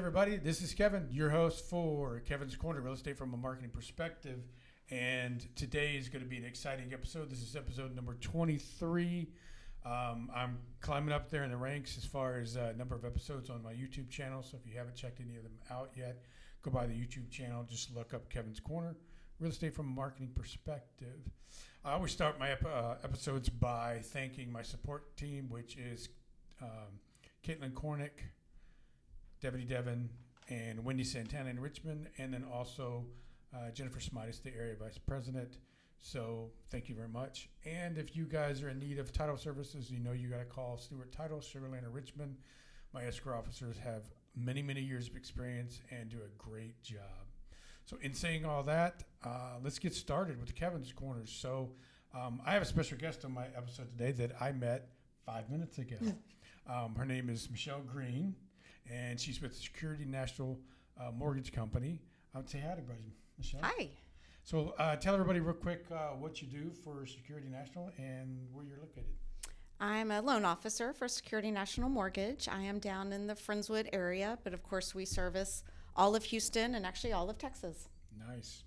everybody. This is Kevin, your host for Kevin's Corner, Real Estate from a Marketing Perspective. And today is going to be an exciting episode. This is episode number 23. I'm climbing up there in the ranks as far as number of episodes on my YouTube channel. So if you haven't checked any of them out yet, go by the YouTube channel. Just look up Kevin's Corner, Real Estate from a Marketing Perspective. I always start my episodes by thanking my support team, which is Caitlin Cornick, Deputy Devin, and Wendy Santana in Richmond, and then also Jennifer Smitis, the Area Vice President. So thank you very much. And if you guys are in need of title services, you know you got to call Stewart Title, Sugarland, or Richmond. My escrow officers have many, many years of experience and do a great job. So in saying all that, let's get started with the Kevin's Corner. So I have a special guest on my episode today that I met 5 minutes ago. Her name is Michele Green, and she's with Security National Mortgage Company. I would say hi to everybody, Michele. Hi. So tell everybody real quick what you do for Security National and where you're located. I'm a loan officer for Security National Mortgage. I am down in the Friendswood area, but of course we service all of Houston and actually all of Texas. Nice.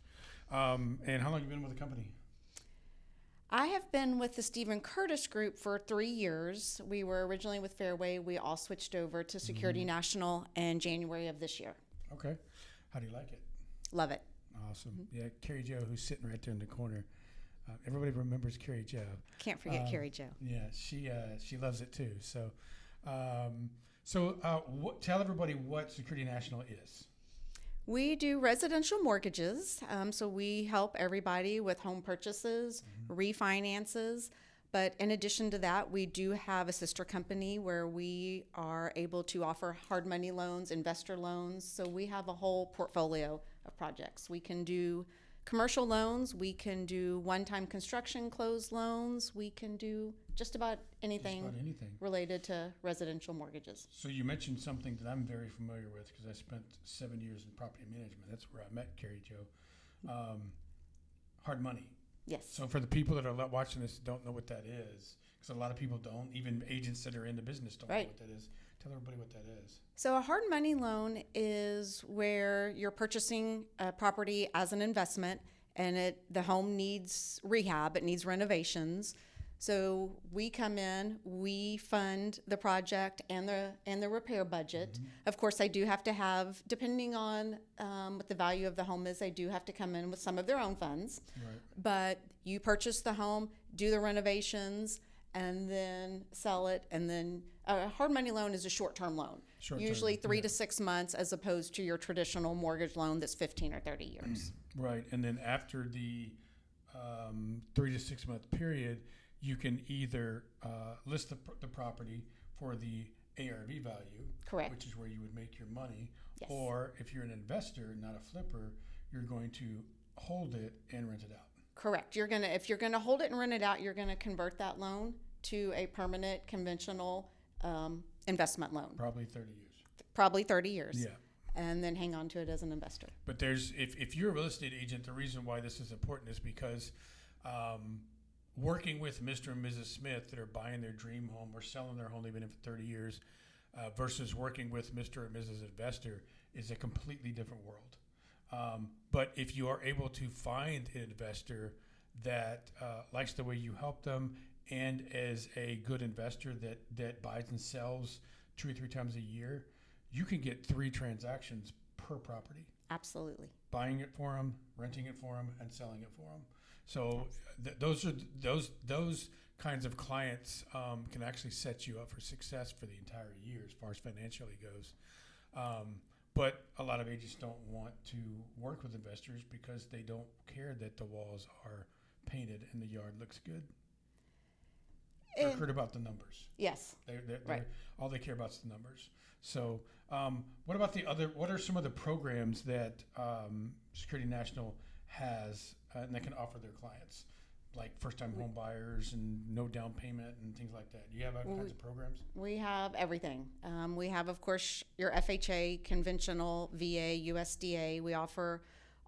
And how long have you been with the company? I have been with the Stephen Curtis Group for 3 years. We were originally with Fairway. We all switched over to Security National in January of this year. Okay. How do you like it? Love it. Awesome. Yeah, Kari-Joe, who's sitting right there in the corner. Everybody remembers Kari-Joe. Can't forget Kari-Joe. Yeah, she loves it too. So, tell everybody what Security National is. We do residential mortgages, so we help everybody with home purchases, refinances, but in addition to that, we do have a sister company where we are able to offer hard money loans, investor loans, so we have a whole portfolio of projects. We can do commercial loans, we can do one-time construction closed loans, we can do just about anything related to residential mortgages. So you mentioned something that I'm very familiar with because I spent 7 years in property management. That's where I met Kari-Joe. Hard money. Yes. So for the people that are watching this don't know what that is, because a lot of people don't, even agents that are in the business don't know what that is. Tell everybody what that is. So a hard money loan is where you're purchasing a property as an investment and the home needs rehab, it needs renovations. So we come in, we fund the project and the repair budget. Of course, I do have to have, depending on what the value of the home is, I do have to come in with some of their own funds. Right. But you purchase the home, do the renovations, and then sell it. And then a hard money loan is a short-term loan, usually 3 to 6 months, as opposed to your traditional mortgage loan that's 15 or 30 years. Right. And then after the 3 to 6 month period, you can either list the property for the ARV value, correct, which is where you would make your money, yes, or if you're an investor, not a flipper, you're going to hold it and rent it out. Correct. If you're gonna hold it and rent it out, you're gonna convert that loan to a permanent conventional investment loan. Probably 30 years. Probably 30 years. Yeah. And then hang on to it as an investor. But if you're a real estate agent, the reason why this is important is because working with Mr. and Mrs. Smith that are buying their dream home or selling their home they've been in for 30 years versus working with Mr. and Mrs. Investor is a completely different world. But if you are able to find an investor that likes the way you help them and is a good investor that buys and sells 2 or 3 times a year, you can get 3 transactions per property. Absolutely. Buying it for them, renting it for them, and selling it for them. So those kinds of clients can actually set you up for success for the entire year as far as financially goes. But a lot of agents don't want to work with investors because they don't care that the walls are painted and the yard looks good. They're heard about the numbers. Yes. They're all they care about is the numbers. So what are some of the programs that Security National has and they can offer their clients, like first-time home buyers and no down payment and things like that? Do you have other kinds of programs? We have everything. We have, of course, your FHA, conventional, VA, USDA. We offer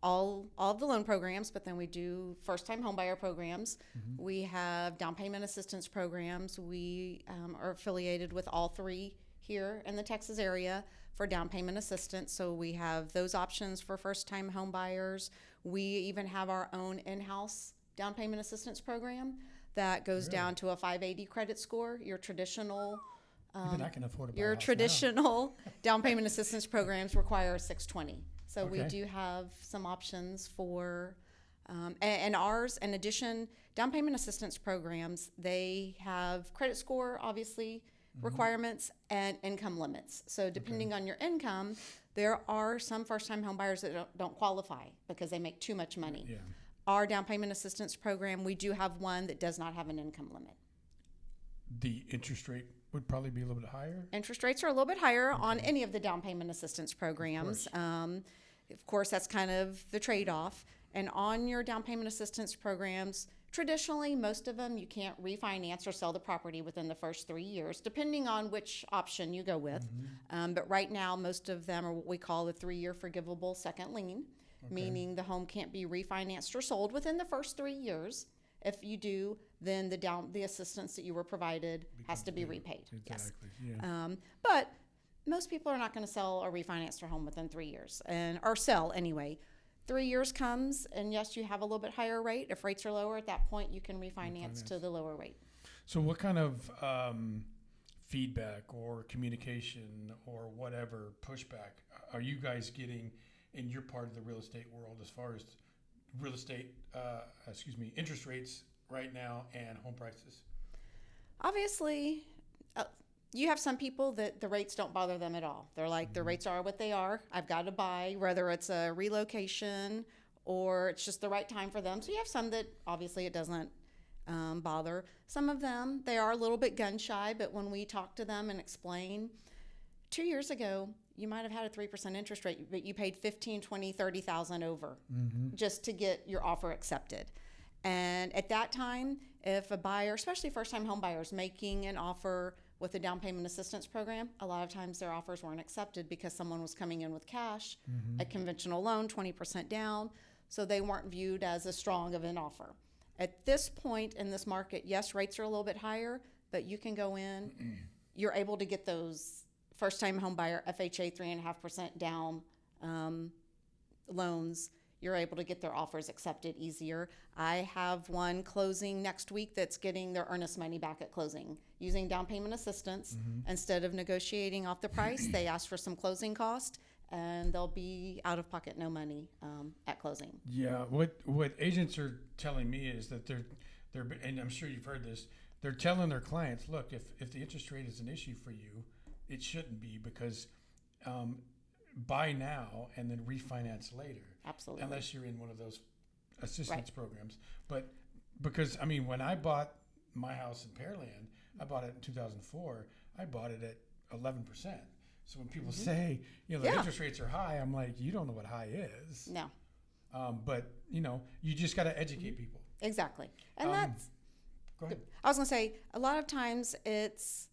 all of the loan programs, but then we do first-time home buyer programs. Mm-hmm. We have down payment assistance programs. We are affiliated with all 3 here in the Texas area. for down payment assistance. So we have those options for first-time home buyers. We even have our own in-house down payment assistance program that goes Really? down to a 580 credit score. Your traditional Even I can afford to buy a your house now. traditional down payment assistance programs require a 620. So we Okay. do have some options for, and ours, in addition, down payment assistance programs, they have credit score, obviously, requirements and income limits. So depending on your income, there are some first-time home buyers that don't qualify because they make too much money. Yeah. Our down payment assistance program, we do have one that does not have an income limit. The interest rate would probably be a little bit higher. Interest rates are a little bit higher on any of the down payment assistance programs. Of course, that's kind of the trade-off. And on your down payment assistance programs, traditionally, most of them, you can't refinance or sell the property within the first 3 years, depending on which option you go with. But right now, most of them are what we call the 3-year forgivable second lien, meaning the home can't be refinanced or sold within the first 3 years. If you do, then the assistance that you were provided has to be repaid. Exactly. Yes. Yeah. But most people are not going to sell or refinance their home within 3 years, or sell anyway. 3 years comes, and yes, you have a little bit higher rate. If rates are lower at that point, you can refinance to the lower rate. So what kind of feedback or communication or whatever pushback are you guys getting in your part of the real estate world as far as real estate, interest rates right now and home prices? Obviously, you have some people that the rates don't bother them at all. They're like, the rates are what they are. I've got to buy, whether it's a relocation or it's just the right time for them. So you have some that obviously it doesn't bother. Some of them, they are a little bit gun shy, but when we talk to them and explain, 2 years ago, you might have had a 3% interest rate, but you paid $15,000, $20,000, $30,000 over just to get your offer accepted. And at that time, if a buyer, especially first-time home buyers, making an offer with a down payment assistance program, a lot of times their offers weren't accepted because someone was coming in with cash, a conventional loan, 20% down, so they weren't viewed as as strong of an offer. At this point in this market, yes, rates are a little bit higher, but you can go in, you're able to get those first-time home buyer FHA 3.5% down loans. You're able to get their offers accepted easier. I have one closing next week that's getting their earnest money back at closing using down payment assistance. Instead of negotiating off the price, they ask for some closing cost, and they'll be out of pocket, no money at closing. Yeah, what agents are telling me is that they're, and I'm sure you've heard this, they're telling their clients, look, if the interest rate is an issue for you, it shouldn't be, because buy now and then refinance later. Absolutely. Unless you're in one of those assistance programs. But because, I mean, when I bought my house in Pearland, I bought it in 2004, I bought it at 11%. So when people say, the interest rates are high, I'm like, you don't know what high is. No. But, you just got to educate people. Exactly. And that's, Go ahead. I was going to say, a lot of times it's,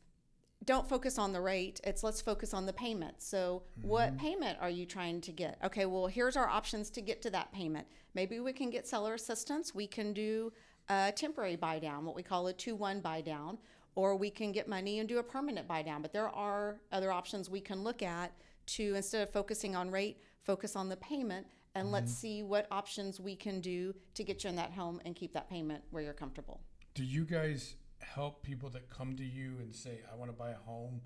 don't focus on the rate. It's let's focus on the payment. So what payment are you trying to get? Okay, well, here's our options to get to that payment. Maybe we can get seller assistance. We can do a temporary buy down, what we call a 2-1 buy down, or we can get money and do a permanent buy down. But there are other options we can look at to, instead of focusing on rate, focus on the payment, and let's see what options we can do to get you in that home and keep that payment where you're comfortable. Do you guys help people that come to you and say, I want to buy a home,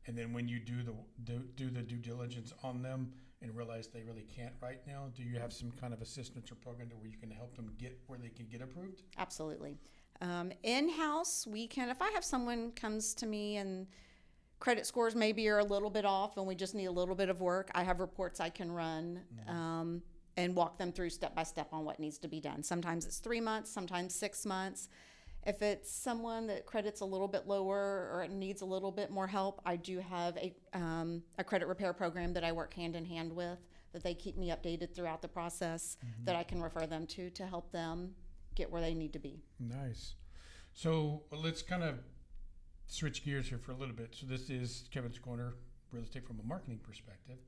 and then when you do the due diligence on them and realize they really can't right now, do you have some kind of assistance or program where you can help them get where they can get approved? Absolutely. In-house, we can, if I have someone comes to me and credit scores maybe are a little bit off and we just need a little bit of work, I have reports I can run and walk them through step by step on what needs to be done. Sometimes it's 3 months, sometimes 6 months. If it's someone that credit's a little bit lower or it needs a little bit more help, I do have a credit repair program that I work hand in hand with, that they keep me updated throughout the process, that I can refer them to help them get where they need to be. Nice. So let's kind of switch gears here for a little bit. So this is Kevin's Corner, real estate from a marketing perspective.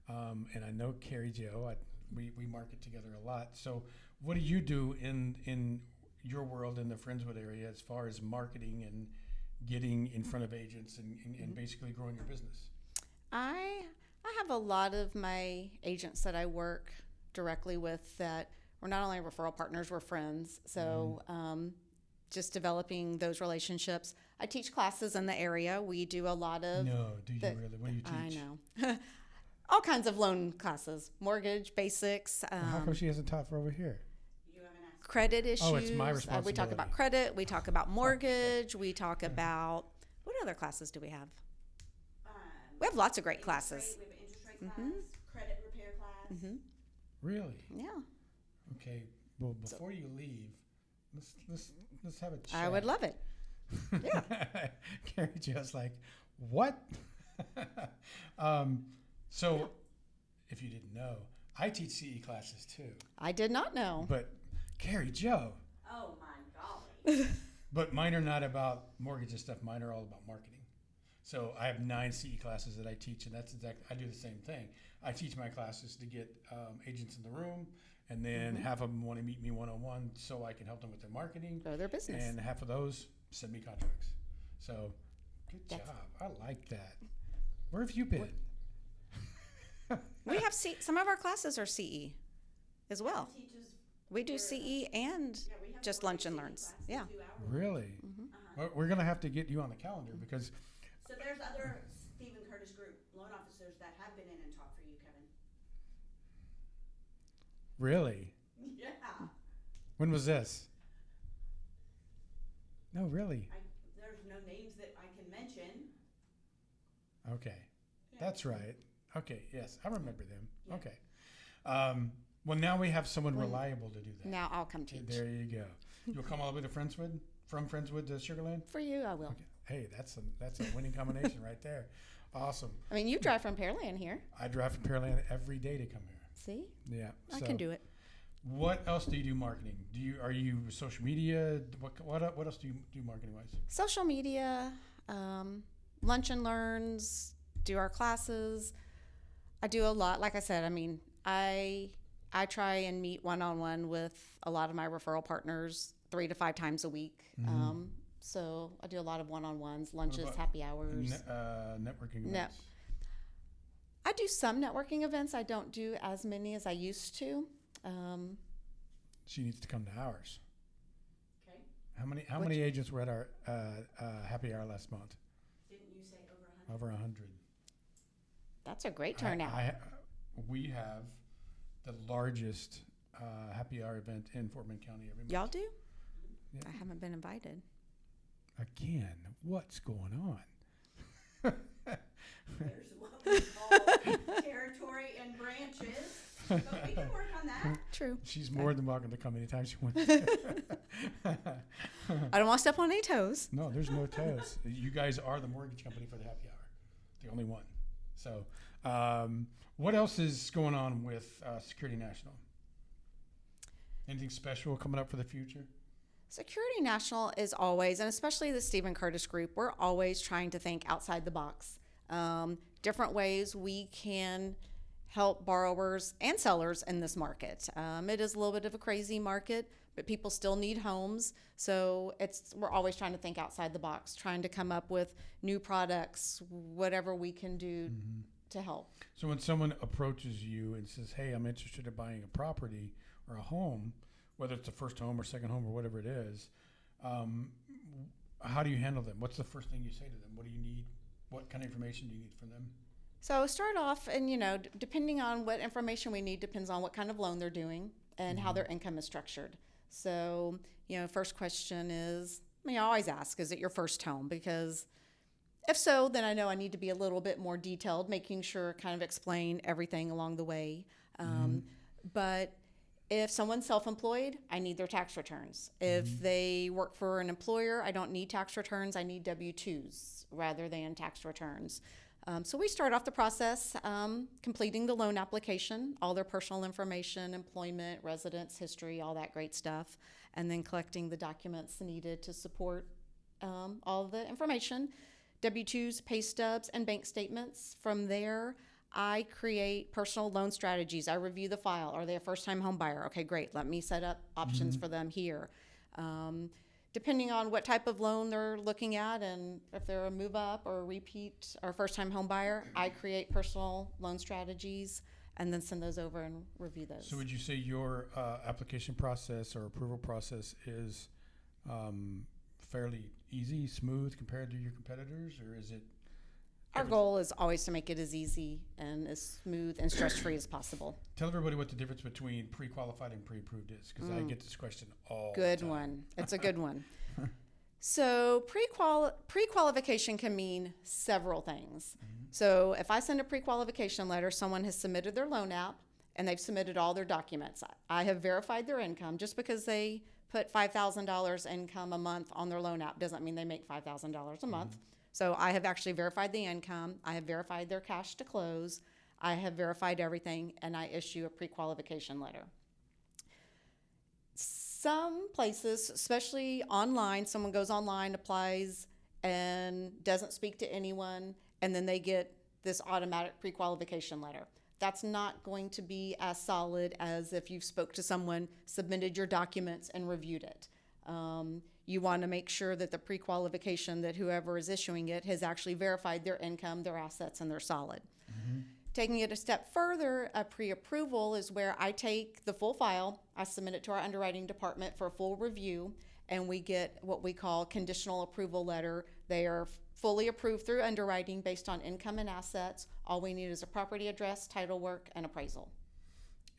And I know Kari-Joe, we market together a lot. So what do you do in your world in the Friendswood area as far as marketing and getting in front of agents and basically growing your business? I have a lot of my agents that I work directly with that we're not only referral partners, we're friends. So just developing those relationships. I teach classes in the area. We do a lot of. No, do you really? What do you teach? I know. All kinds of loan classes, mortgage, basics. Well, how come she hasn't taught for over here? Credit issues. Oh, it's my responsibility. We talk about credit. We talk about mortgage. We talk about, what other classes do we have? We have lots of great classes. We have an interest rate class, credit repair class. Really? Yeah. Okay. Well, before you leave, let's have a chat. I would love it. Yeah. Kari-Joe's like, what? So, if you didn't know, I teach CE classes too. I did not know. But Kari-Joe. Oh my golly. But mine are not about mortgage and stuff. Mine are all about marketing. So I have 9 CE classes that I teach, and that's exactly, I do the same thing. I teach my classes to get agents in the room, and then half of them want to meet me one-on-one so I can help them with their marketing. Grow their business. And half of those send me contracts. So good job. I like that. Where have you been? We have some of our classes are CE as well. Teaches, We do CE and we have just four lunch and CE learns. classes, Yeah. 2 hour. Really? Well, we're going to have to get you on the calendar because So there's other Stephen Curtis Group loan officers that have been in and taught for you, Kevin. really? Yeah. When was this? No, really? There's no names that I can mention. Okay. Yeah. That's right. Okay, yes, I remember them. Yeah. Okay. Well, now we have someone reliable to do that. Now I'll come teach. There you go. You'll come all the way to Friendswood, from Friendswood to Sugar Land? For you, I will. Okay. Hey, that's a winning combination right there. Awesome. I mean, you drive from Pearland here. I drive from Pearland every day to come here. See? Yeah. I can do it. What else do you do marketing? Are you social media? What else do you do marketing wise? Social media, lunch and learns, do our classes. I do a lot. Like I said, I mean, I try and meet one-on-one with a lot of my referral partners 3 to 5 times a week. So I do a lot of one-on-ones, lunches, about happy hours. Networking events. I do some networking events. I don't do as many as I used to. She needs to come to ours. Okay. How many agents were at our happy hour last month? Didn't you say over 100? Over 100. That's a great turnout. We have the largest happy hour event in Fort Bend County every month. Y'all do? Yeah. I haven't been invited. Again, what's going on? There's what we call territory and branches. But we can work on that. True. She's more than welcome to come anytime she wants. I don't want to step on any toes. No, there's no toes. You guys are the mortgage company for the happy hour, the only one. So, what else is going on with Security National? Anything special coming up for the future? Security National is always, and especially the Stephen Curtis Group, we're always trying to think outside the box. Different ways we can help borrowers and sellers in this market. It is a little bit of a crazy market, but people still need homes. So we're always trying to think outside the box, trying to come up with new products, whatever we can do to help. So when someone approaches you and says, hey, I'm interested in buying a property or a home, whether it's a first home or second home or whatever it is, how do you handle them? What's the first thing you say to them? What do you need? What kind of information do you need from them? So start off, and depending on what information we need, depends on what kind of loan they're doing and how their income is structured. So, first question is, I always ask, is it your first home? Because if so, then I know I need to be a little bit more detailed, making sure kind of explain everything along the way. But if someone's self-employed, I need their tax returns. If they work for an employer, I don't need tax returns. I need W-2s rather than tax returns. So we start off the process completing the loan application, all their personal information, employment, residence history, all that great stuff, and then collecting the documents needed to support all of the information, W-2s, pay stubs, and bank statements. From there, I create personal loan strategies. I review the file. Are they a first-time home buyer? Okay, great. Let me set up options for them here. depending on what type of loan they're looking at and if they're a move up or a repeat or first time home buyer, I create personal loan strategies and then send those over and review those. So would you say your application process or approval process is fairly easy, smooth compared to your competitors, or is it? Our goal is always to make it as easy and as smooth and stress-free as possible. Tell everybody what the difference between pre-qualified and pre-approved is, because I get this question all Good the time. one. It's a good one. So pre-qualification can mean several things. So if I send a pre-qualification letter, someone has submitted their loan app and they've submitted all their documents. I have verified their income. Just because they put $5,000 income a month on their loan app doesn't mean they make $5,000 a month. So I have actually verified the income. I have verified their cash to close. I have verified everything, and I issue a pre-qualification letter. Some places, especially online, someone goes online, applies, and doesn't speak to anyone, and then they get this automatic pre-qualification letter. That's not going to be as solid as if you spoke to someone, submitted your documents, and reviewed it. You want to make sure that the pre-qualification, that whoever is issuing it has actually verified their income, their assets, and they're solid. Taking it a step further, a pre-approval is where I take the full file, I submit it to our underwriting department for a full review, and we get what we call conditional approval letter. They are fully approved through underwriting based on income and assets. All we need is a property address, title work, and appraisal.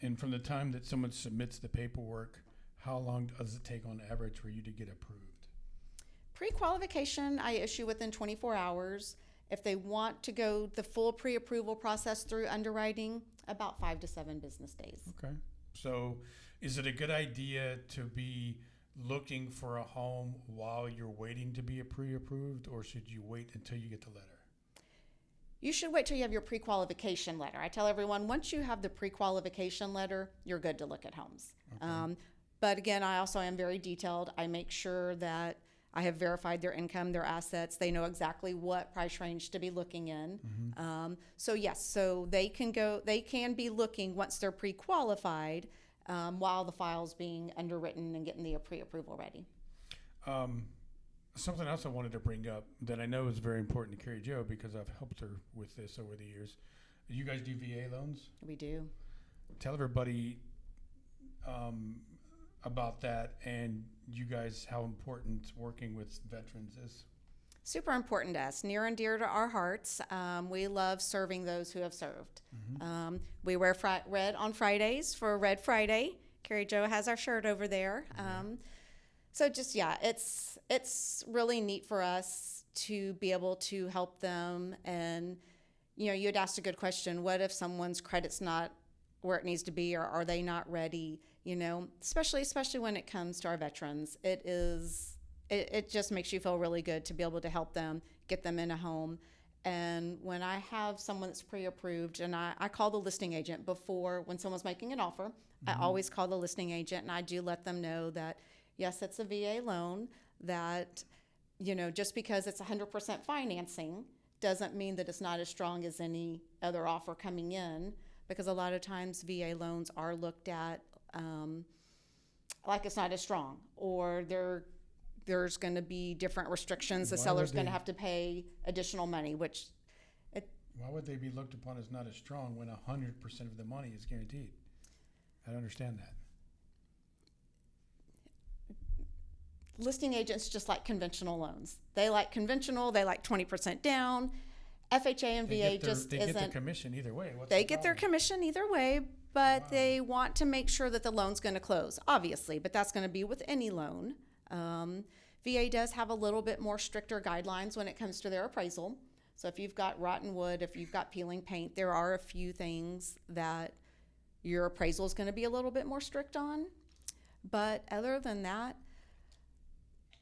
And from the time that someone submits the paperwork, how long does it take on average for you to get approved? Pre-qualification, I issue within 24 hours. If they want to go the full pre-approval process through underwriting, about 5 to 7 business days. Okay. So is it a good idea to be looking for a home while you're waiting to be pre-approved, or should you wait until you get the letter? You should wait till you have your pre-qualification letter. I tell everyone, once you have the pre-qualification letter, you're good to look at homes. Okay. But again, I also am very detailed. I make sure that I have verified their income, their assets. They know exactly what price range to be looking in. So yes, so they can be looking once they're pre-qualified while the file's being underwritten and getting the pre-approval ready. Something else I wanted to bring up that I know is very important to Kari-Joe, because I've helped her with this over the years. You guys do VA loans? We do. Tell everybody about that, and you guys, how important working with veterans is. Super important to us, near and dear to our hearts. We love serving those who have served. We wear red on Fridays for Red Friday. Kari-Joe has our shirt over there. So just, yeah, it's really neat for us to be able to help them. And, you know, you had asked a good question. What if someone's credit's not where it needs to be, or are they not ready? You know, especially when it comes to our veterans, it just makes you feel really good to be able to help them, get them in a home. And when I have someone that's pre-approved, and I call the listing agent before, when someone's making an offer, I always call the listing agent, and I do let them know that, yes, it's a VA loan, that, you know, just because it's 100% financing doesn't mean that it's not as strong as any other offer coming in, because a lot of times VA loans are looked at like it's not as strong, or there's going to be different restrictions. The seller's going to have to pay additional money, which why would they be looked upon as not as strong when 100% of the money is guaranteed? I don't understand that. Listing agents just like conventional loans. They like conventional. They like 20% down. FHA and VA just isn't. They get their commission either way. They get their commission either way, but they want to make sure that the loan's going to close, obviously, but that's going to be with any loan. VA does have a little bit more stricter guidelines when it comes to their appraisal. So if you've got rotten wood, if you've got peeling paint, there are a few things that your appraisal is going to be a little bit more strict on. But other than that,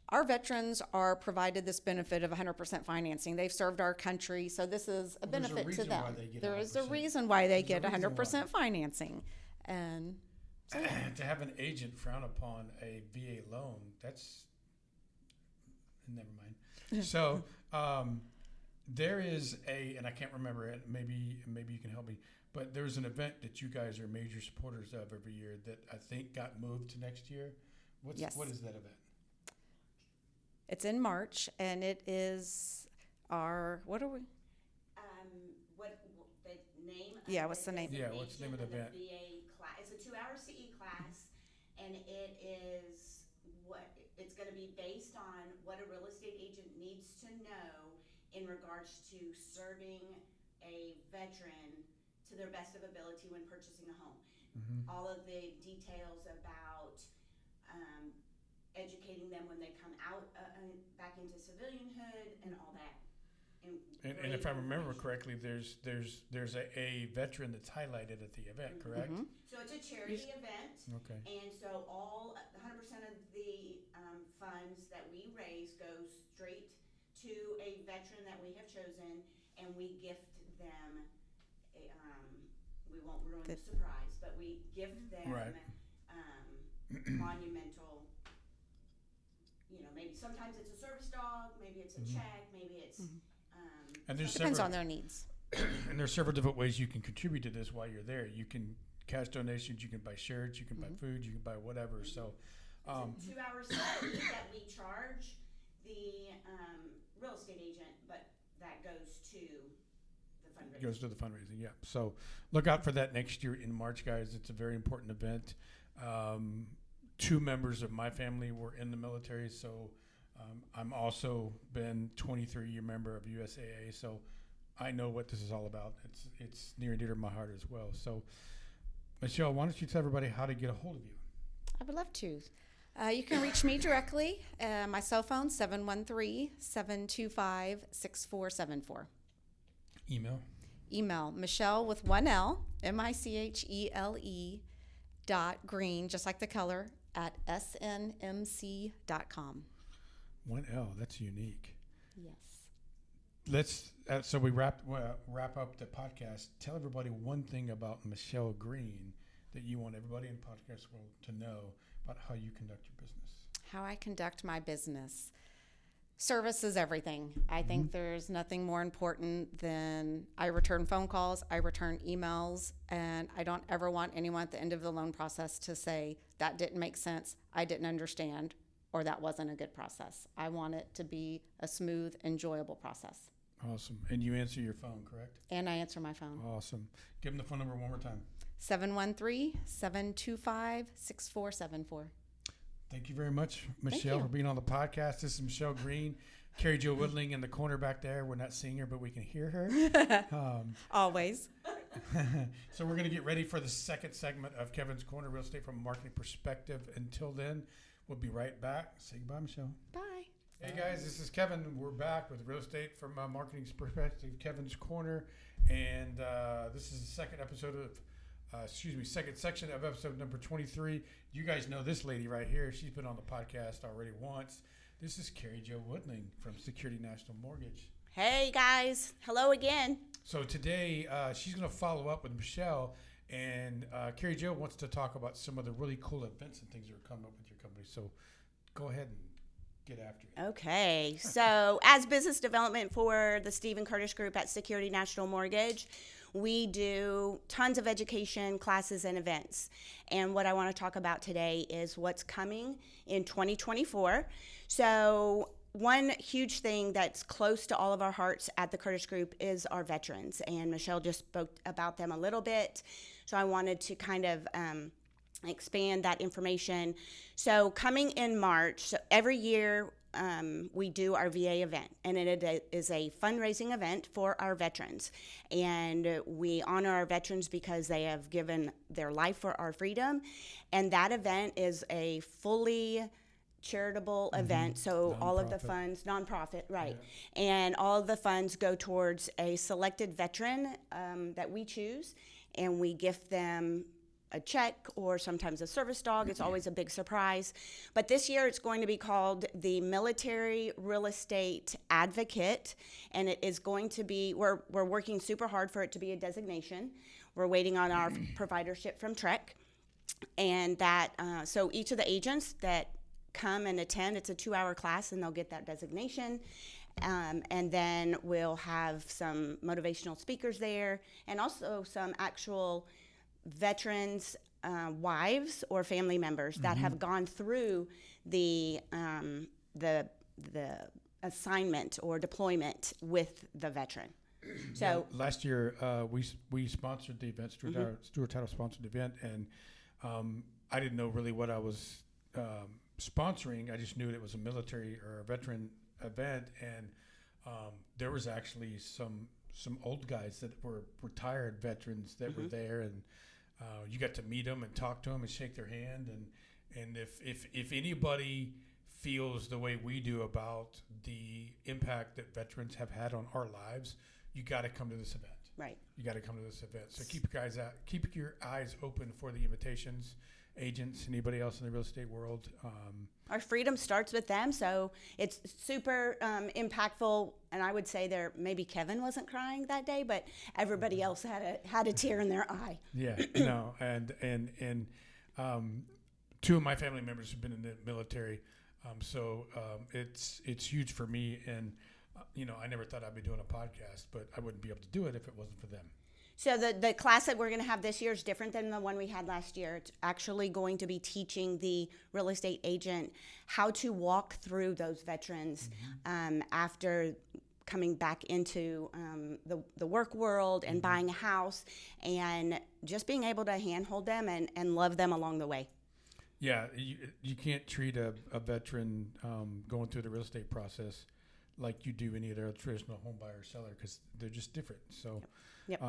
our veterans are provided this benefit of 100% financing. They've served our country, so this is a benefit to them. There is a reason why they get 100% financing. And so, to have an agent frown upon a VA loan, that's never mind. So there is and I can't remember it. Maybe you can help me. But there's an event that you guys are major supporters of every year that I think got moved to next year. Yes. What is that event? It's in March, and it is what are we? What the name? Yeah, what's the name? Yeah, what's the name of the event? VA class. It's a 2-hour CE class, and it is it's going to be based on what a real estate agent needs to know in regards to serving a veteran to their best of ability when purchasing a home. Mm-hmm. All of the details about educating them when they come out back into civilianhood and all that. And if I remember correctly, there's a veteran that's highlighted at the event, correct? Mm-hmm. So it's a charity event. Okay. And so 100% of the funds that we raise goes straight to a veteran that we have chosen, and we gift them. We won't ruin the surprise, but we gift them Right. monumental. Maybe sometimes it's a service dog, maybe it's a check, maybe it's. And there's Depends several, on their needs. and there's several different ways you can contribute to this while you're there. You can cash donations, you can buy shirts, you can buy food, you can buy whatever. So, It's a 2-hour study that we charge the real estate agent, but that goes to the fundraiser. goes to the fundraising, yeah. So look out for that next year in March, guys. It's a very important event. 2 members of my family were in the military, so I'm also been 23-year member of USAA, so I know what this is all about. It's near and dear to my heart as well. So, Michele, why don't you tell everybody how to get a hold of you? I would love to. You can reach me directly. My cell phone, 713-725-6474. Email, Michele with 1 L, Michele .green, just like the color, at SNMC.com. 1 L, that's unique. Yes. Let's so we wrap up the podcast. Tell everybody one thing about Michele Green that you want everybody in the podcast world to know about how you conduct your business. How I conduct my business. Service is everything. I think there's nothing more important than I return phone calls, I return emails, and I don't ever want anyone at the end of the loan process to say, that didn't make sense, I didn't understand, or that wasn't a good process. I want it to be a smooth, enjoyable process. Awesome. And you answer your phone, correct? And I answer my phone. Awesome. Give them the phone number one more time. 713-725-6474. Thank you very much, Michele, for being on the podcast. This is Michele Green, Kari-Joe Woodling in the corner back there. We're not seeing her, but we can hear her. Always. So we're going to get ready for the second segment of Kevin's Corner, Real Estate from a Marketing Perspective. Until then, we'll be right back. Say goodbye, Michele. Bye. Hey, guys, this is Kevin. We're back with Real Estate from a Marketing Perspective, Kevin's Corner. And this is the second episode of second section of episode number 23. You guys know this lady right here. She's been on the podcast already once. This is Kari-Joe Woodling from Security National Mortgage. Hey guys, hello again. So today she's going to follow up with Michele, and Kari-Joe wants to talk about some of the really cool events and things that are coming up with your company. So go ahead and get after it. Okay, so as business development for the Stephen Curtis Group at Security National Mortgage, we do tons of education, classes, and events. And what I want to talk about today is what's coming in 2024. So one huge thing that's close to all of our hearts at the Curtis Group is our veterans. And Michele just spoke about them a little bit. So I wanted to kind of expand that information. So coming in March, so every year we do our VA event, and it is a fundraising event for our veterans. And we honor our veterans because they have given their life for our freedom. And that event is a fully charitable event, so all of the funds, nonprofit, right, and all of the funds go towards a selected veteran that we choose, and we gift them a check or sometimes a service dog. It's always a big surprise. But this year it's going to be called the Military Real Estate Advocate, and it is going to be, we're working super hard for it to be a designation. We're waiting on our providership from TREC, and that, so each of the agents that come and attend, it's a 2-hour class, and they'll get that designation. And then we'll have some motivational speakers there, and also some actual veterans' wives or family members that have gone through the assignment or deployment with the veteran. So last year we sponsored the event. Stuart Title sponsored the event, and I didn't know really what I was sponsoring. I just knew it was a military or a veteran event, and there was actually some old guys that were retired veterans that were there, and you got to meet them and talk to them and shake their hand, and if anybody feels the way we do about the impact that veterans have had on our lives, you got to come to this event. Right. You got to come to this event. So keep your eyes open for the invitations, agents, anybody else in the real estate world. Our freedom starts with them, so it's super impactful. And I would say maybe Kevin wasn't crying that day, but everybody else had a tear in their eye. Yeah, no, and two of my family members have been in the military, so it's huge for me. And I never thought I'd be doing a podcast, but I wouldn't be able to do it if it wasn't for them. So the class that we're going to have this year is different than the one we had last year. It's actually going to be teaching the real estate agent how to walk through those veterans after coming back into the work world and buying a house, and just being able to handhold them and love them along the way. Yeah, you can't treat a veteran going through the real estate process like you do any other traditional home buyer or seller, because they're just different. So, Yep.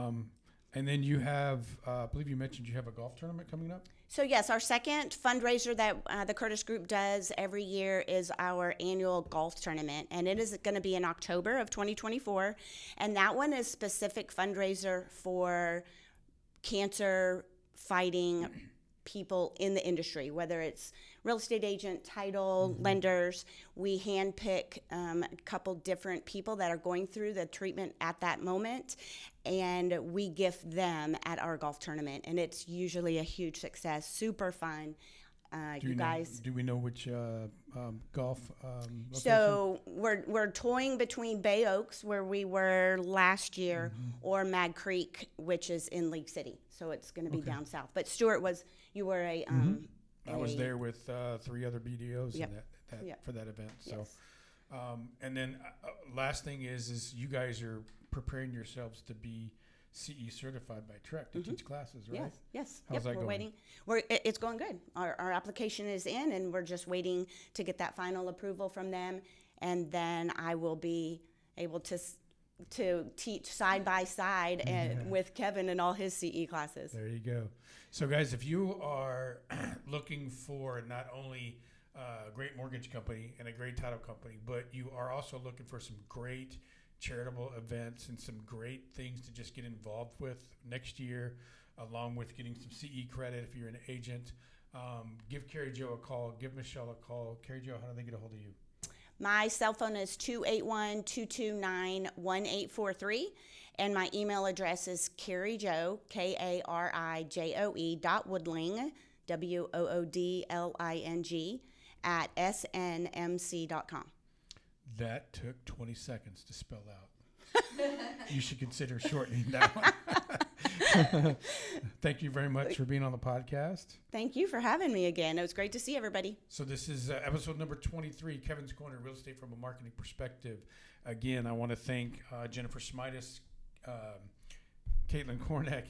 And then you have, I believe you mentioned you have a golf tournament coming up? So yes, our second fundraiser that the Curtis Group does every year is our annual golf tournament, and it is going to be in October of 2024, and that one is specific fundraiser for cancer fighting people in the industry, whether it's real estate agent, title, lenders. We handpick a couple different people that are going through the treatment at that moment, and we gift them at our golf tournament, and it's usually a huge success, super fun. Do we know which golf location? So we're toying between Bay Oaks, where we were last year, or Mag Creek, which is in League City. So it's going to be down south. But Stuart, you were a I was there with 3 other BDOs for that event. So, Yes. And then last thing is you guys are preparing yourselves to be CE certified by TREC to teach classes, right? Yes. How's that we're going? waiting. It's going good. Our application is in, and we're just waiting to get that final approval from them, and then I will be able to teach side by side and with Kevin and all his CE classes. There you go. So guys, if you are looking for not only a great mortgage company and a great title company, but you are also looking for some great charitable events and some great things to just get involved with next year, along with getting some CE credit if you're an agent, give Kari-Joe a call, give Michele a call. Kari-Joe, how do they get a hold of you? My cell phone is 281-229-1843, and my email address is Kari-Joe, Karijoe .Woodling, WOODLING, at SNMC.com. That took 20 seconds to spell out. You should consider shortening that one. Thank you very much for being on the podcast. Thank you for having me again. It was great to see everybody. So this is episode number 23, Kevin's Corner, Real Estate from a Marketing Perspective. Again, I want to thank Jennifer Smidas, Caitlin Kornek,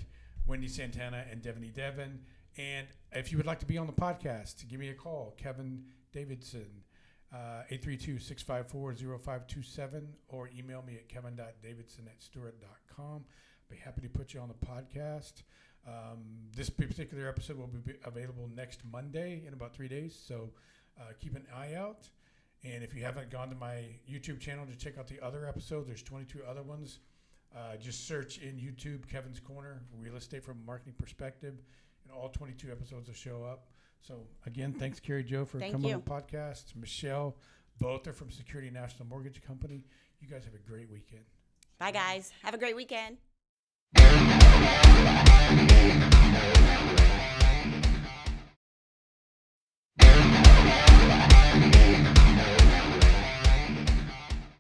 Wendy Santana, and Devin. And if you would like to be on the podcast, give me a call, Kevin Davidson, 832-654-0527, or email me at kevin.davidson@stewart.com. Be happy to put you on the podcast. This particular episode will be available next Monday in about 3 days, so keep an eye out. And if you haven't gone to my YouTube channel to check out the other episodes, there's 22 other ones. Just search in YouTube Kevin's Corner, Real Estate from a Marketing Perspective, and all 22 episodes will show up. So again, thanks Kari-Joe for coming on the podcast. Michele, both are from Security National Mortgage Company. You guys have a great weekend. Bye, guys. Have a great weekend.